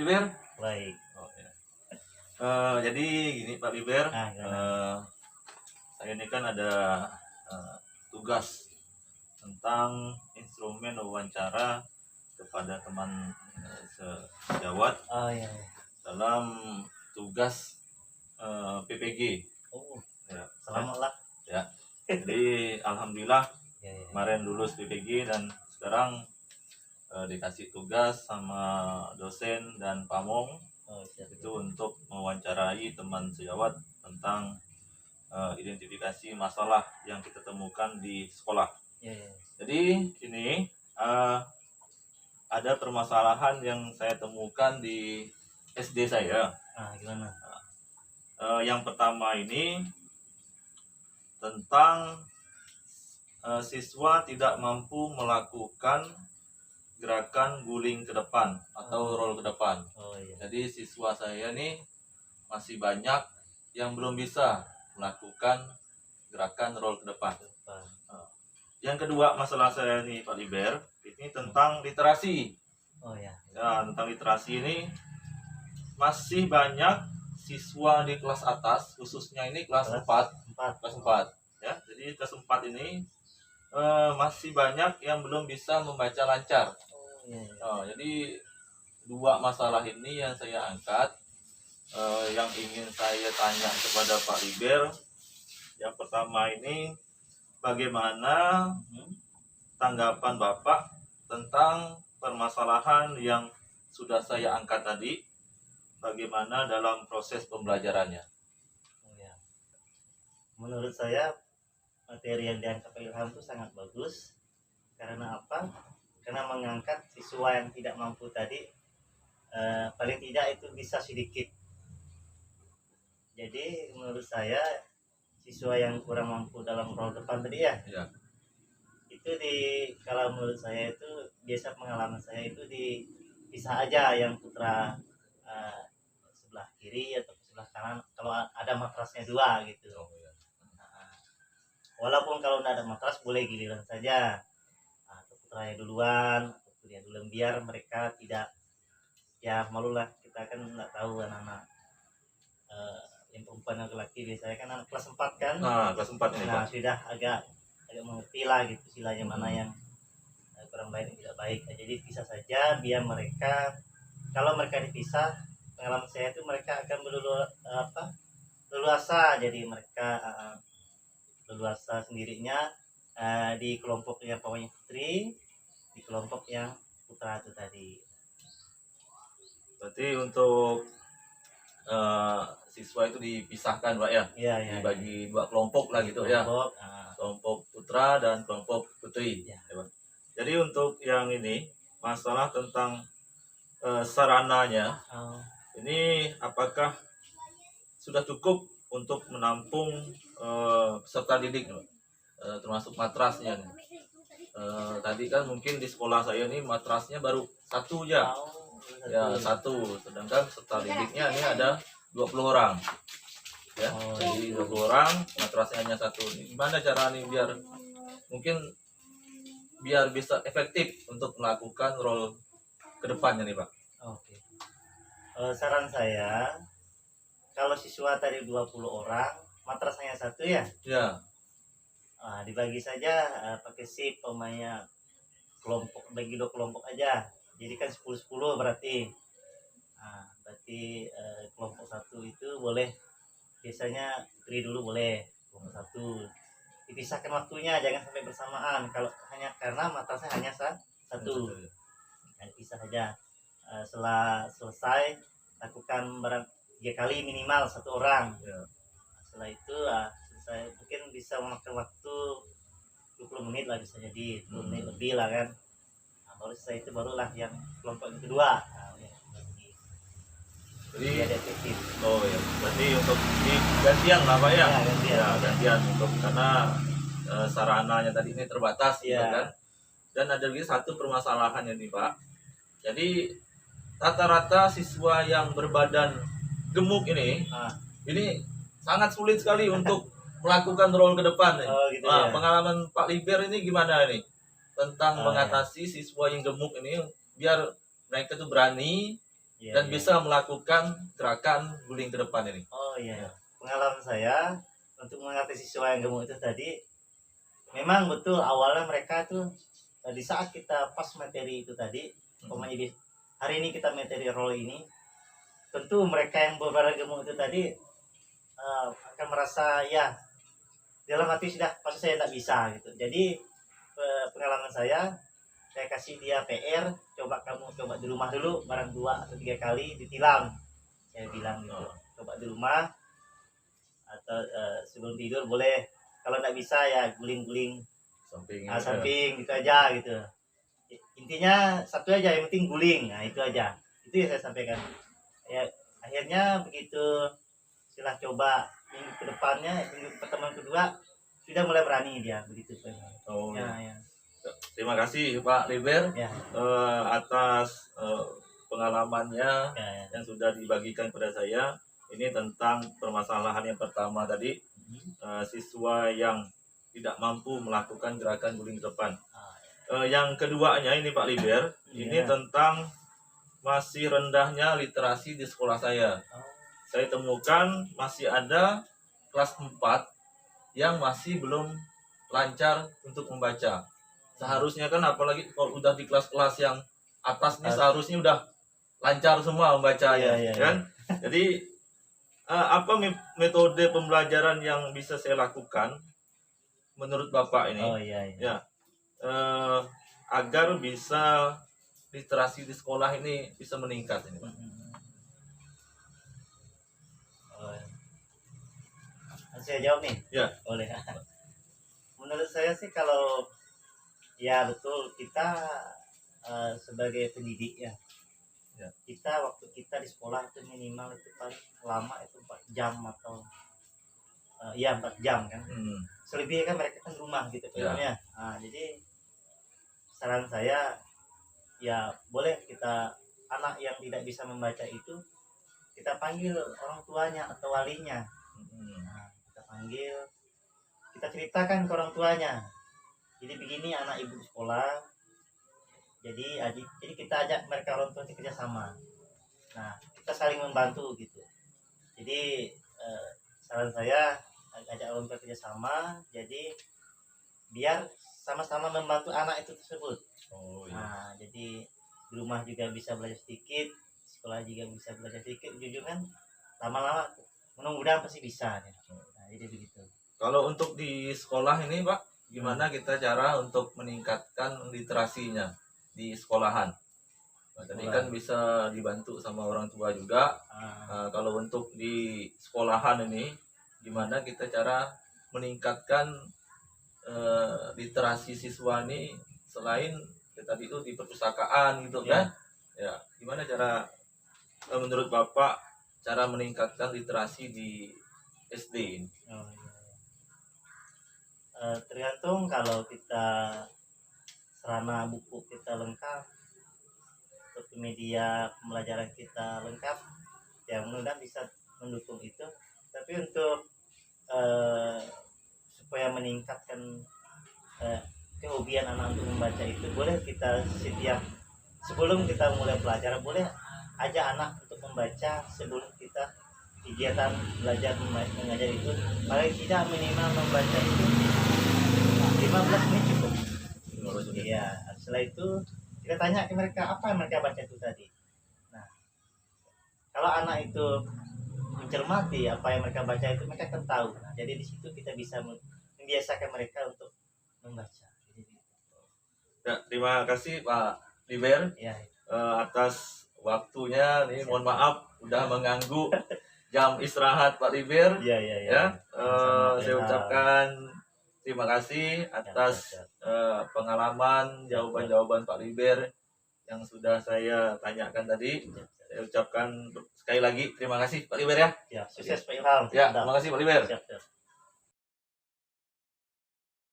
Biber? Baik. Oh, ya. Jadi gini Pak Biber, saya ini kan ada tugas tentang instrumen wawancara kepada teman sejawat Oh iya. dalam tugas PPG. Oh, Ya, selamat lah. ya. Jadi alhamdulillah Ya, ya. kemarin lulus PPG dan sekarang dikasih tugas sama dosen dan pamong Oh, siap. itu untuk mewawancarai teman sejawat tentang identifikasi masalah yang kita temukan di sekolah. Ya, ya. Jadi ini ada permasalahan yang saya temukan di SD saya. Gimana? Yang pertama ini tentang siswa tidak mampu melakukan gerakan guling ke depan atau roll ke depan. Oh iya. Jadi siswa saya nih masih banyak yang belum bisa melakukan gerakan roll ke depan. Yang kedua masalah saya nih Pak Liber, ini tentang literasi. Oh ya. Ya, tentang literasi ini masih banyak siswa di kelas atas, khususnya ini kelas 4, kelas 4 ya. Jadi kelas 4 ini masih banyak yang belum bisa membaca lancar. Jadi dua masalah ini yang saya angkat, yang ingin saya tanya kepada Pak Liber. Yang pertama ini, bagaimana tanggapan Bapak tentang permasalahan yang sudah saya angkat tadi, bagaimana dalam proses pembelajarannya? Menurut saya materi yang diangkat Pak Ilham itu sangat bagus. Karena apa? Karena mengangkat siswa yang tidak mampu tadi, paling tidak itu bisa sedikit. Jadi menurut saya siswa yang kurang mampu dalam roll depan tadi ya, itu kalau menurut saya itu biasa pengalaman saya itu dipisah aja yang putra sebelah kiri atau sebelah kanan kalau ada matrasnya dua gitu. Walaupun kalau tidak ada matras boleh giliran saja, atau putranya duluan atau putrinya duluan, biar mereka tidak ya malu lah. Kita kan nggak tahu anak-anak yang perempuan atau laki biasanya kan anak kelas 4 kan. Kelas 4 ini Pak. Sudah agak mengerti lah gitu silanya mana yang kurang baik dan tidak baik. Jadi bisa saja biar mereka, kalau mereka dipisah, pengalaman saya itu mereka akan leluasa. Jadi mereka leluasa sendirinya di kelompok yang pokoknya putri, di kelompok yang putra itu tadi. Berarti untuk siswa itu dipisahkan Pak ya? Iya. Dibagi dua kelompok lah gitu ya. Kelompok putra dan kelompok putri. Ya. Jadi untuk yang ini masalah tentang sarananya, ini apakah sudah cukup untuk menampung peserta didik, termasuk matrasnya? Tadi kan mungkin di sekolah saya ini matrasnya baru satu ya. Ya, satu, sedangkan peserta didiknya ini ada 20 orang ya. Jadi 20 orang, matrasnya hanya satu. Gimana cara nih biar bisa efektif untuk melakukan roll ke depannya nih Pak? Saran saya, kalau siswa tadi 20 orang, matras hanya satu ya? Ya. Dibagi saja pakai shift pemainnya, kelompok, bagi 2 kelompok aja. Jadi kan 10-10 berarti. Berarti kelompok 1 itu boleh, biasanya putri dulu boleh, kelompok 1. Dipisahkan waktunya, jangan sampai bersamaan. Kalau hanya karena matrasnya hanya satu. Dipisah saja. Setelah selesai, lakukan 3 kali minimal 1 orang. Setelah itu selesai, mungkin bisa memakan waktu 20 menit lah, bisa jadi 20 menit lebih lah kan. Baru setelah itu barulah yang kelompok yang kedua. Jadi ada efektif. Oh ya, berarti untuk di gantian lah Pak ya? Gantian untuk karena sarananya tadi ini terbatas gitu kan. Dan ada lagi satu permasalahan ini Pak. Jadi rata-rata siswa yang berbadan gemuk ini sangat sulit sekali untuk melakukan roll ke depan. Gitu ya? Pengalaman Pak Liber ini gimana nih tentang mengatasi siswa yang gemuk ini biar mereka tuh berani dan bisa melakukan gerakan guling ke depan ini. Oh iya. Pengalaman saya untuk mengatasi siswa yang gemuk itu tadi, memang betul awalnya mereka tuh di saat kita pas materi itu tadi, umpamanya hari ini kita materi role ini, tentu mereka yang berbadan gemuk itu tadi akan merasa ya dalam hati sudah pasti saya tidak bisa gitu. Jadi pengalaman saya kasih dia PR, coba di rumah dulu barang 2 atau 3 kali ditilang, saya bilang gitu. Coba di rumah atau sebelum tidur boleh, kalau tidak bisa ya guling-guling samping gitu aja gitu. Intinya satu aja, yang penting guling. Nah itu aja, itu yang saya sampaikan. Ya akhirnya begitu setelah coba minggu kedepannya, minggu pertemuan kedua sudah mulai berani dia begitu. Ya. Terima kasih Pak Liber atas pengalamannya yang sudah dibagikan kepada saya. Ini tentang permasalahan yang pertama tadi, siswa yang tidak mampu melakukan gerakan guling ke depan. Yang keduanya ini Pak Liber, ini tentang masih rendahnya literasi di sekolah saya. Saya temukan masih ada kelas 4 yang masih belum lancar untuk membaca. Seharusnya kan apalagi kalau udah di kelas-kelas yang atas nih seharusnya udah lancar semua membacanya, kan? Jadi apa metode pembelajaran yang bisa saya lakukan menurut Bapak ini? Agar bisa literasi di sekolah ini bisa meningkat ini, Pak. Saya jawab nih? Ya. Boleh. Menurut saya sih kalau ya betul, kita sebagai pendidik ya, kita waktu kita di sekolah itu minimal itu paling lama itu 4 jam atau 4 jam kan. Selebihnya kan mereka kan rumah gitu filmnya. Nah, jadi saran saya ya boleh kita, anak yang tidak bisa membaca itu kita panggil orang tuanya atau walinya. Nah, kita panggil, kita ceritakan ke orang tuanya. Jadi begini anak ibu di sekolah, jadi kita ajak mereka orang tua kerjasama. Nah kita saling membantu gitu. Jadi saran saya ajak orang tua kerjasama, jadi biar sama-sama membantu anak itu tersebut. Nah jadi di rumah juga bisa belajar sedikit, sekolah juga bisa belajar sedikit, jujur kan lama-lama mudah-mudahan pasti bisa. Nah jadi begitu. Kalau untuk di sekolah ini Pak, gimana kita cara untuk meningkatkan literasinya di sekolahan? Tadi kan bisa dibantu sama orang tua juga. Kalau untuk di sekolahan ini, gimana kita cara meningkatkan literasi siswa ini selain tadi itu di perpustakaan gitu kan? Ya, gimana cara menurut Bapak cara meningkatkan literasi di SD ini? Tergantung, kalau kita sarana buku kita lengkap, untuk media pembelajaran kita lengkap, ya mudah-mudahan bisa mendukung itu. Tapi untuk supaya meningkatkan kehobian anak untuk membaca itu, boleh kita setiap sebelum kita mulai pelajaran, boleh aja anak untuk membaca sebelum kita kegiatan belajar mengajar itu, paling tidak minimal membaca itu 15 menit cukup. Iya, setelah itu kita tanya ke mereka apa yang mereka baca itu tadi. Nah, kalau anak itu mencermati apa yang mereka baca itu, mereka akan tahu. Nah, jadi di situ kita bisa membiasakan mereka untuk membaca. Ya, terima kasih Pak Liber atas waktunya. Nih, mohon maaf udah mengganggu jam istirahat Pak Liber. Saya ucapkan terima kasih atas pengalaman, jawaban-jawaban Pak Liber yang sudah saya tanyakan tadi. Saya ucapkan sekali lagi terima kasih Pak Liber ya. Sukses Pak Ilham. Ya, terima kasih Pak Liber.